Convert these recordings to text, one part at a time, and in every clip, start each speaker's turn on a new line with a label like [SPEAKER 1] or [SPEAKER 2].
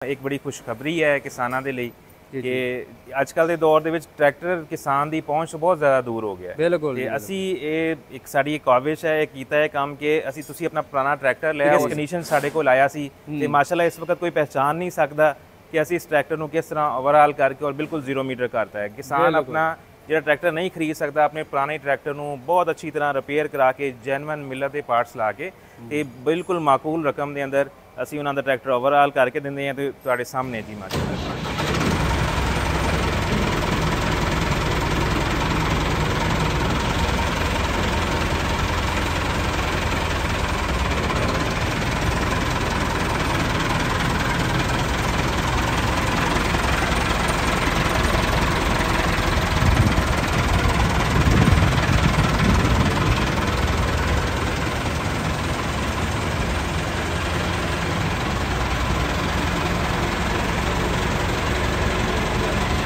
[SPEAKER 1] ਇੱਕ ਬੜੀ ਖੁਸ਼ਖਬਰੀ ਹੈ ਕਿਸਾਨਾਂ ਦੇ ਲਈ ਕਿ ਅੱਜ ਕੱਲ ਦੇ ਦੌਰ ਦੇ ਵਿੱਚ ਟਰੈਕਟਰ ਕਿਸਾਨ ਦੀ ਪਹੁੰਚ ਬਹੁਤ ਜ਼ਿਆਦਾ ਦੂਰ ਹੋ ਗਿਆ ਹੈ।
[SPEAKER 2] ਬਿਲਕੁਲ
[SPEAKER 1] ਤੇ ਅਸੀਂ ਇਹ ਇੱਕ ਸਾਡੀ ਕਾਵਿਸ਼ ਹੈ, ਇਹ ਕੀਤਾ ਹੈ ਕੰਮ ਕਿ ਅਸੀਂ ਤੁਸੀਂ ਆਪਣਾ ਪੁਰਾਣਾ ਟਰੈਕਟਰ ਲਿਆ, ਉਸ ਕੰਡੀਸ਼ਨ ਸਾਡੇ ਕੋਲ ਆਇਆ ਸੀ ਤੇ ਮਾਸ਼ਾਅੱਲਾ ਇਸ ਵਕਤ ਕੋਈ ਪਹਿਚਾਨ ਨਹੀਂ ਸਕਦਾ ਕਿ ਅਸੀਂ ਇਸ ਟਰੈਕਟਰ ਨੂੰ ਕਿਸ ਤਰ੍ਹਾਂ ਓਵਰਆਲ ਕਰਕੇ ਔਰ ਬਿਲਕੁਲ 0 ਮੀਟਰ ਕਰਤਾ ਹੈ। ਕਿਸਾਨ ਆਪਣਾ ਜਿਹੜਾ ਟਰੈਕਟਰ ਨਹੀਂ ਖਰੀਦ ਸਕਦਾ, ਆਪਣੇ ਪੁਰਾਣੇ ਟਰੈਕਟਰ ਨੂੰ ਬਹੁਤ ਅੱਛੀ ਤਰ੍ਹਾਂ ਰਿਪੇਅਰ ਕਰਾ ਕੇ ਜੈਨੂਇਨ ਮਿਲਰ ਦੇ ਪਾਰਟਸ ਲਾ ਕੇ ਤੇ ਬਿਲਕੁਲ ਮਾਕੂਲ ਰਕਮ ਦੇ ਅੰਦਰ ਅਸੀਂ ਉਹਨਾਂ ਦਾ ਟਰੈਕਟਰ ਓਵਰਆਲ ਕਰਕੇ ਦਿੰਦੇ ਹਾਂ ਤੇ ਤੁਹਾਡੇ ਸਾਹਮਣੇ ਜੀ ਮਾਸ਼ਾਅੱਲਾ।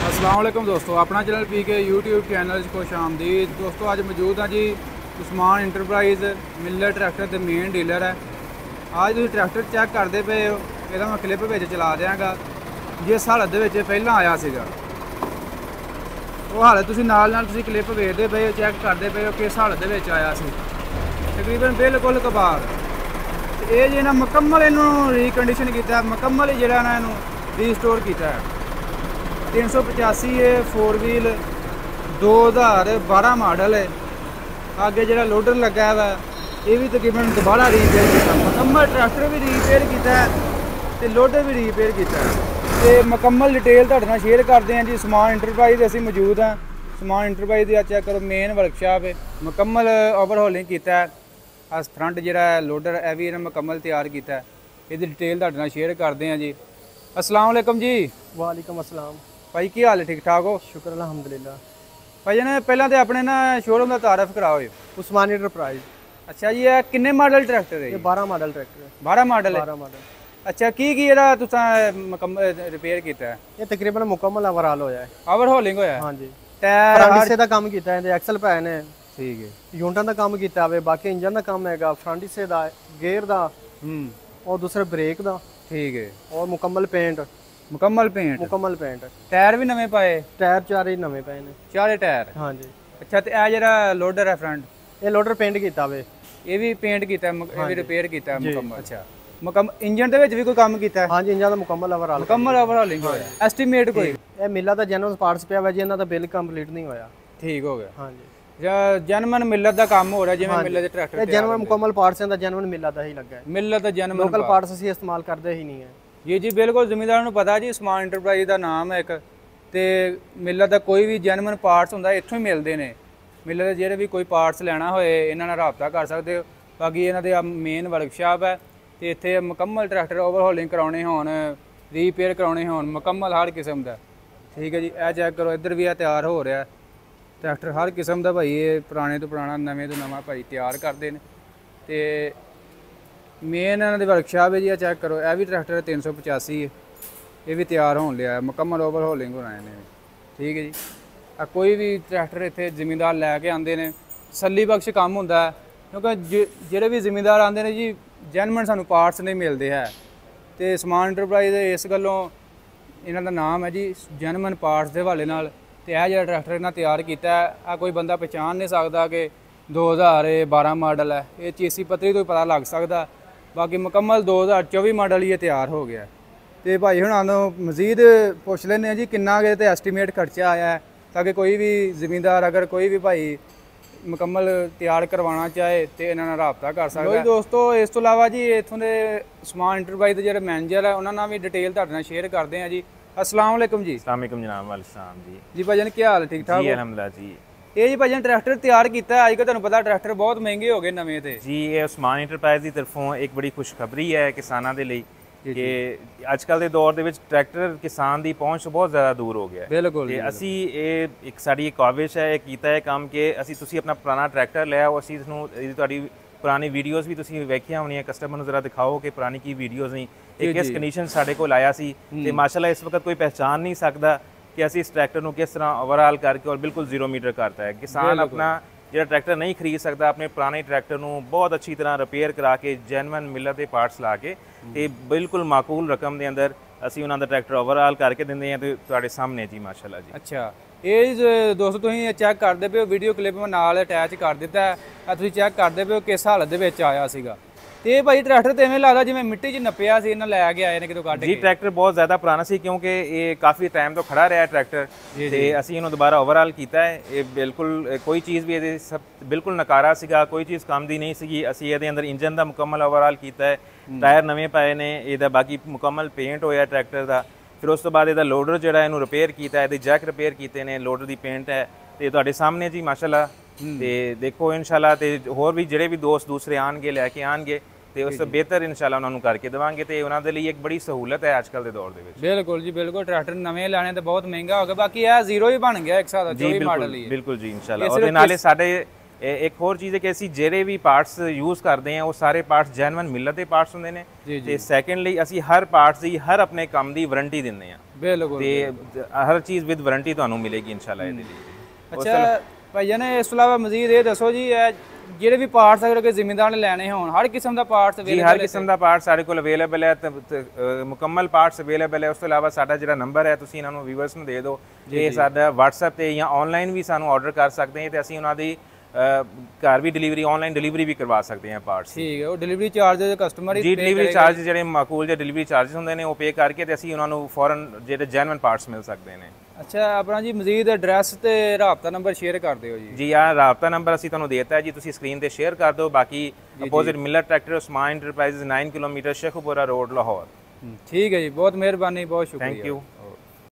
[SPEAKER 2] अस्सलाम वालेकुम दोस्तों, अपना चैनल पीके यूट्यूब चैनल खुश आमदीद। दोस्तों अज मौजूद हाँ जी उस्मान इंटरप्राइज मिलर ट्रैक्टर के मेन डीलर है। आज तुम ट्रैक्टर चैक करते पे हो, यदा मैं क्लिप में चला देंगा जिस हालत के पहला आया सीगा वो हालत तुम नाल क्लिप वेखते पे हो, चैक करते पे हो किस हालत के आया सी, तकरीबन बिल्कुल कबार। ये जो ना मुकम्मल इनू रीकंडीशन किया, मुकम्मल ही जरा इनू रीस्टोर किया है। 385 है, 4 व्हील 2012 मॉडल है। आगे जो लोडर लगा हुआ ये भी तकरीबन दोबारा रीपेयर किया, मुकम्मल ट्रैक्टर भी रीपेयर किया तो लोडर भी रीपेयर किया। तो मुकम्मल डिटेल तुहाडे नाल शेयर करते हैं जी। उस्मान इंटरप्राइज असीं मौजूद हैं। उस्मान इंटरप्राइज की चेक करो, मेन वर्कशॉप है, मुकम्मल ओवरहॉलिंग किया है। अस फ्रंट जो लोडर है भी इन्हें मुकम्मल तैयार किया है। ये डिटेल तुहाडे नाल शेयर करते हैं जी। अस्सलाम वालेकुम जी।
[SPEAKER 3] वालेकुम अस्सलाम
[SPEAKER 2] भाई की हाल है, ठीक ठाक हो?
[SPEAKER 3] शुक्र अल्हम्दुलिल्लाह।
[SPEAKER 2] भाई ने पहला तो अपने ना शोरूम का तारफ कराओ।
[SPEAKER 3] उस्मान इंटरप्राइज।
[SPEAKER 2] अच्छा जी, ये किन्ने मॉडल ट्रैक्टर है?
[SPEAKER 3] ये 12 मॉडल ट्रैक्टर है।
[SPEAKER 2] 12 मॉडल है।
[SPEAKER 3] 12 मॉडल।
[SPEAKER 2] अच्छा की जेड़ा तुसां मुकम्मल रिपेयर किया है?
[SPEAKER 3] ये तकरीबन मुकम्मल ओवरऑल होया है।
[SPEAKER 2] ओवरहॉलिंग होया है?
[SPEAKER 3] हाँ जी।
[SPEAKER 2] टायर
[SPEAKER 3] फ्रंट हिस्से दा काम कीता है, एक्सल पै ने,
[SPEAKER 2] ठीक है,
[SPEAKER 3] यूनिटां दा काम कीता है, बाकी इंजन दा काम हैगा, फ्रंट हिस्से दा, गेयर दा और दूसरे ब्रेक दा,
[SPEAKER 2] ठीक है,
[SPEAKER 3] और मुकम्मल पेंट।
[SPEAKER 2] मुकम्मल पेंट। टायर भी नवे पाए?
[SPEAKER 3] टायर चारे ही नवे पे ने,
[SPEAKER 2] चारे टायर।
[SPEAKER 3] हाँ जी।
[SPEAKER 2] अच्छा तो यह जेड़ा लोडर है फ्रंट,
[SPEAKER 3] ये लोडर पेंट कीता वे,
[SPEAKER 2] ये भी पेंट किया है, ये भी रिपेयर किया है मुकम्मल। अच्छा मुकम्मल इंजन दे विच भी कोई काम किया है?
[SPEAKER 3] हाँ जी, इंजन दा मुकम्मल ओवरऑल।
[SPEAKER 2] मुकम्मल ओवरहॉलिंग होया। एस्टीमेट कोई?
[SPEAKER 3] ये मिला दा जेन्युइन पार्ट्स पिया वा जी, इन्हां दा बिल कंप्लीट नहीं होया।
[SPEAKER 2] ठीक हो गया।
[SPEAKER 3] हाँ जी।
[SPEAKER 2] जैनमन मिलर का काम हो रहा है, जिवें मिलर दे ट्रैक्टर
[SPEAKER 3] ये जेन्युइन मुकम्मल पार्ट्स हैं दा जेन्युइन मिला दा ही लगा है।
[SPEAKER 2] मिलर दा जैनमन
[SPEAKER 3] लोकल पार्ट्स असीं इस्तेमाल करते ही नहीं है।
[SPEAKER 2] जी बिल्कुल, जिमीदार पता जी उस्मान इंटरप्राइज का नाम है एक, तो मिलर का कोई भी जैनमन पार्ट्स होंदा इत्थों ही मिलते हैं। मिलर के जेह्ड़े भी कोई पार्ट्स लेना होए इन्हां नाल राबता कर सकते हो। बाकी इन्हां दे मेन वर्कशॉप है, तो इत्थे मुकम्मल ट्रैक्टर ओवरहॉलिंग कराने होण, रीपेयर कराने होण, मुकम्मल हर किस्म का। ठीक है जी, यह चेक करो, इधर भी तैयार हो रहा है ट्रैक्टर हर किस्म का। भाई ये पुराने तो पुराना, नवे तो नवा भाई तैयार करते हैं। तो मेन इन्हों की वर्कशॉप है जी, चेक करो, यह भी ट्रैक्टर 385 है, ये भी तैयार होने लिया है, मुकम्मल ओवरहॉलिंग होना है। ठीक है जी, कोई भी ट्रैक्टर इतने जिमीदार लैके आते हैं, तसल्ली बख्श काम होंदा है, क्योंकि जोड़े भी जिमीदार आते हैं जी जैनमन सानू पार्ट्स नहीं मिलते है। तो उस्मान इंटरप्राइज इस गलों इन्हों का नाम है जी जैनमन पार्ट्स के हवाले नाल। तो यह जो ट्रैक्टर इन्हें तैयार किया है, कोई बंदा पहचान नहीं सकता कि 2012 मॉडल है, ये चेसी पतरी तो पता लग सकता। बाकी मुकम्मल 2024 मॉडल ये तैयार हो गया। तो भाई हुणां मजीद पुछ लें जी किन्ना के एस्टीमेट खर्चा आया है, ताकि कोई भी ज़मींदार अगर कोई भी भाई मुकम्मल तैयार करवाना चाहे तो इन्होंने रबता कर सकता है। दोस्तों इस तो इलावा जी इत्थों के उस्मान इंटरप्राइज के जो मैनेजर है उन्होंने भी डिटेल तुहाडे नाल शेयर करते हैं जी। अस्सलाम वालेकुम जी।
[SPEAKER 1] अस्सलाम वालेकुम जनाब। वालेकुम जी।
[SPEAKER 2] जी भाईजान क्या हाल है, ठीक ठाक?
[SPEAKER 1] जी अल्हम्दुलिल्लाह जी।
[SPEAKER 2] ये जी भाईजान ट्रैक्टर तैयार किया है, अजकल तुहानूं पता ट्रैक्टर बहुत महंगे हो गए नवे ते
[SPEAKER 1] जी। ये उस्मान इंटरप्राइज की तरफों एक बड़ी खुशखबरी है किसानों के लिए कि अजकल के दौर के ट्रैक्टर किसान की पहुँच बहुत ज़्यादा दूर हो गया है।
[SPEAKER 2] बिल्कुल।
[SPEAKER 1] तो असी एक साड़ी काविश है, किया है काम कि असी तुसी अपना पुराना ट्रैक्टर लिया, असी तुहाडी पुरानी वीडियोज़ भी तुसी वेखियां होणियां, कस्टमर नूं जरा दिखाओ कि पुरानी की वीडियोज़ नहीं, एक किस कंडीशन साडे कोल आया सी ते माशाअल्लाह इस वक्त कोई पहचान नहीं सकता कि असी इस ट्रैक्टर नूं किस तरह ओवरऑल करके और बिल्कुल 0 मीटर करता है। किसान अपना ਜਿਹੜਾ ਟਰੈਕਟਰ ਨਹੀਂ ਖਰੀਦ ਸਕਦਾ ਆਪਣੇ ਪੁਰਾਣੇ ਟਰੈਕਟਰ ਨੂੰ ਬਹੁਤ ਅੱਛੀ ਤਰ੍ਹਾਂ ਰਿਪੇਅਰ ਕਰਾ ਕੇ ਜੈਨੂਇਨ ਮਿਲਰ ਦੇ ਪਾਰਟਸ ਲਾ ਕੇ ਤੇ ਬਿਲਕੁਲ ਮਾਕੂਲ ਰਕਮ ਦੇ ਅੰਦਰ ਅਸੀਂ ਉਹਨਾਂ ਦਾ ਟਰੈਕਟਰ ਓਵਰਆਲ ਕਰਕੇ ਦਿੰਦੇ ਹਾਂ ਤੇ ਤੁਹਾਡੇ ਸਾਹਮਣੇ ਜੀ ਮਾਸ਼ਾਅੱਲਾ ਜੀ।
[SPEAKER 2] ਅੱਛਾ, ਇਹ ਦੋਸਤੋ ਤੁਸੀਂ ਚੈੱਕ ਕਰਦੇ ਪਏ ਹੋ, ਵੀਡੀਓ ਕਲਿੱਪ ਮੈਂ ਨਾਲ ਅਟੈਚ ਕਰ ਦਿੱਤਾ ਹੈ, ਤੁਸੀਂ ਚੈੱਕ ਕਰਦੇ ਪਏ ਹੋ ਕਿਸ ਹਾਲਤ ਦੇ ਵਿੱਚ ਆਇਆ ਸੀਗਾ। ਤੇ ਭਾਈ ਟਰੈਕਟਰ ਤੇ ਐਵੇਂ ਲੱਗਦਾ ਜਿਵੇਂ ਮਿੱਟੀ 'ਚ ਨੱਪਿਆ ਸੀ, ਇਹਨਾਂ ਲੈ ਕੇ ਆਏ ਨੇ ਕਿਤੋਂ ਕੱਢ ਕੇ।
[SPEAKER 1] ਜੀ ਟਰੈਕਟਰ ਬਹੁਤ ਜ਼ਿਆਦਾ ਪੁਰਾਣਾ ਸੀ ਕਿਉਂਕਿ ਇਹ ਕਾਫੀ ਟਾਈਮ ਤੋਂ ਖੜਾ ਰਿਹਾ ਟਰੈਕਟਰ, ਤੇ ਅਸੀਂ ਇਹਨੂੰ ਦੁਬਾਰਾ ਓਵਰਆਲ ਕੀਤਾ ਹੈ। ਇਹ ਬਿਲਕੁਲ ਕੋਈ ਚੀਜ਼ ਵੀ ਇਹਦੇ ਸਭ ਬਿਲਕੁਲ ਨਕਾਰਾ ਸੀਗਾ, ਕੋਈ ਚੀਜ਼ ਕੰਮ ਦੀ ਨਹੀਂ ਸੀਗੀ। ਅਸੀਂ ਇਹਦੇ ਅੰਦਰ ਇੰਜਨ ਦਾ ਮੁਕੰਮਲ ਓਵਰਆਲ ਕੀਤਾ ਹੈ, ਟਾਇਰ ਨਵੇਂ ਪਾਏ ਨੇ, ਇਹਦਾ ਬਾਕੀ ਮੁਕੰਮਲ ਪੇਂਟ ਹੋਇਆ ਟਰੈਕਟਰ ਦਾ। ਫਿਰ ਉਸ ਤੋਂ ਬਾਅਦ ਇਹਦਾ ਲੋਡਰ ਜਿਹੜਾ ਇਹਨੂੰ ਰਿਪੇਅਰ ਕੀਤਾ, ਇਹਦੇ ਜੈਕ ਰਿਪੇਅਰ ਕੀਤੇ ਨੇ, ਲੋਡਰ ਦੀ ਪੇਂਟ ਹੈ ਤੇ ਤੁਹਾਡੇ ਸਾਹਮਣੇ ਜੀ ਮਾਸ਼ਾਅੱਲਾ। ਤੇ ਦੇਖੋ ਇਨਸ਼ਾਅੱਲਾ, ਤੇ ਹੋਰ ਵੀ ਜਿਹੜੇ ਵੀ ਦੋਸਤ ਦੂਸਰੇ ਆਣਗੇ ਲੈ ਕੇ ਆਣਗੇ ਤੇ ਉਸ ਤੋਂ ਬਿਹਤਰ ਇਨਸ਼ਾਅੱਲਾ ਉਹਨਾਂ ਨੂੰ ਕਰਕੇ ਦੇਵਾਂਗੇ, ਤੇ ਉਹਨਾਂ ਦੇ ਲਈ ਇੱਕ ਬੜੀ ਸਹੂਲਤ ਹੈ ਅੱਜ ਕੱਲ ਦੇ ਦੌਰ ਦੇ ਵਿੱਚ।
[SPEAKER 2] ਬਿਲਕੁਲ ਜੀ ਬਿਲਕੁਲ, ਟਰੈਕਟਰ ਨਵੇਂ ਲੈਣੇ ਤਾਂ ਬਹੁਤ ਮਹਿੰਗਾ ਹੋ ਗਿਆ, ਬਾਕੀ ਇਹ ਜ਼ੀਰੋ ਹੀ ਬਣ ਗਿਆ ਇੱਕ ਹਿਸਾਬ ਦਾ, ਜੋ ਵੀ ਮਾਡਲ ਹੀ ਹੈ।
[SPEAKER 1] ਬਿਲਕੁਲ ਜੀ ਇਨਸ਼ਾਅੱਲਾ। ਉਹਦੇ ਨਾਲੇ ਸਾਡੇ ਇੱਕ ਹੋਰ ਚੀਜ਼ ਹੈ ਕਿ ਅਸੀਂ ਜਿਹੜੇ ਵੀ ਪਾਰਟਸ ਯੂਜ਼ ਕਰਦੇ ਹਾਂ ਉਹ ਸਾਰੇ ਪਾਰਟਸ ਜੈਨੂਇਨ ਮਿਲਤ ਦੇ ਪਾਰਟਸ ਹੁੰਦੇ ਨੇ, ਤੇ ਸੈਕੰਡਲੀ ਅਸੀਂ ਹਰ ਪਾਰਟਸ ਦੀ ਹਰ ਆਪਣੇ ਕੰਮ ਦੀ ਵਾਰੰਟੀ ਦਿੰਦੇ ਹਾਂ।
[SPEAKER 2] ਬਿਲਕੁਲ,
[SPEAKER 1] ਤੇ ਹਰ ਚੀਜ਼ ਵਿਦ ਵਾਰੰਟੀ ਤੁਹਾਨੂੰ ਮਿਲੇਗੀ ਇਨਸ਼ਾਅੱਲਾ ਇਹਦੇ ਲਈ।
[SPEAKER 2] ਅੱਛਾ ਭਾਈ ਜਾਨ, ਇਸ ਤੋਂ ਇਲਾਵਾ ਮਜ਼ੀਦ ਇਹ ਦੱਸੋ ਜੀ, ਜਿਹੜੇ ਵੀ ਪਾਰਟਸ ਅਗਰ ਕੋਈ ਜ਼ਿਮੀਂਦਾਰ ਨੇ ਲੈਣੇ ਹੋਣ, ਹਰ ਕਿਸਮ ਦਾ ਪਾਰਟਸ ਅਵੇਲੇਬਲ
[SPEAKER 1] ਹੈ? ਹਰ ਕਿਸਮ ਦਾ ਪਾਰਟ ਸਾਡੇ ਕੋਲ ਅਵੇਲੇਬਲ ਹੈ, ਮੁਕੰਮਲ ਪਾਰਟਸ ਅਵੇਲੇਬਲ ਹੈ। ਉਸ ਤੋਂ ਇਲਾਵਾ ਸਾਡਾ ਜਿਹੜਾ ਨੰਬਰ ਹੈ ਤੁਸੀਂ ਇਹਨਾਂ ਨੂੰ ਵੀਵਰਸ ਨੂੰ ਦੇ ਦਿਓ, ਇਹ ਸਾਡਾ WhatsApp ਤੇ ਜਾਂ ਆਨਲਾਈਨ ਵੀ ਸਾਨੂੰ ਆਰਡਰ ਕਰ ਸਕਦੇ ਹਾਂ, ਤੇ ਅਸੀਂ ਉਹਨਾਂ ਦੀ ਘਰ ਵੀ ਡਿਲੀਵਰੀ, ਆਨਲਾਈਨ ਡਿਲੀਵਰੀ ਵੀ ਕਰਵਾ ਸਕਦੇ ਹਾਂ ਪਾਰਟਸ।
[SPEAKER 2] ਠੀਕ ਹੈ, ਉਹ ਡਿਲੀਵਰੀ ਚਾਰਜ ਕਸਟਮਰ ਹੀ
[SPEAKER 1] ਜੀ ਡਿਲੀਵਰੀ ਚਾਰਜ ਜਿਹੜੇ ਮਾਕੂਲ ਜਿਹੇ ਡਿਲੀਵਰੀ ਚਾਰजेस ਹੁੰਦੇ ਨੇ ਉਹ ਪੇ ਕਰਕੇ ਤੇ ਅਸੀਂ ਉਹਨਾਂ ਨੂੰ ਫੌਰਨ ਜਿਹੜੇ ਜੈਨੂਇਨ ਪਾਰਟਸ ਮਿਲ ਸਕਦੇ ਨੇ।
[SPEAKER 2] ਅੱਛਾ, ਆਪਣਾ ਜੀ ਮਜ਼ੀਦ ਐਡਰੈਸ ਤੇ ਰਾਬਤਾ ਨੰਬਰ ਸ਼ੇਅਰ ਕਰ ਦਿਓ ਜੀ।
[SPEAKER 1] ਜੀ ਆਹ ਰਾਬਤਾ ਨੰਬਰ ਅਸੀਂ ਤੁਹਾਨੂੰ ਦੇਤਾ ਹੈ ਜੀ, ਤੁਸੀਂ ਸਕਰੀਨ ਤੇ ਸ਼ੇਅਰ ਕਰ ਦਿਓ। ਬਾਕੀ ਅਪੋਜ਼ਿਟ ਮਿਲਰ tractor Usman enterprises 9 kilometre Sheikhupura road Lahore.
[SPEAKER 2] ਠੀਕ ਹੈ ਜੀ, ਬਹੁਤ ਮਿਹਰਬਾਨੀ, ਬਹੁਤ ਸ਼ੁਕਰੀਆ।
[SPEAKER 1] Thank you.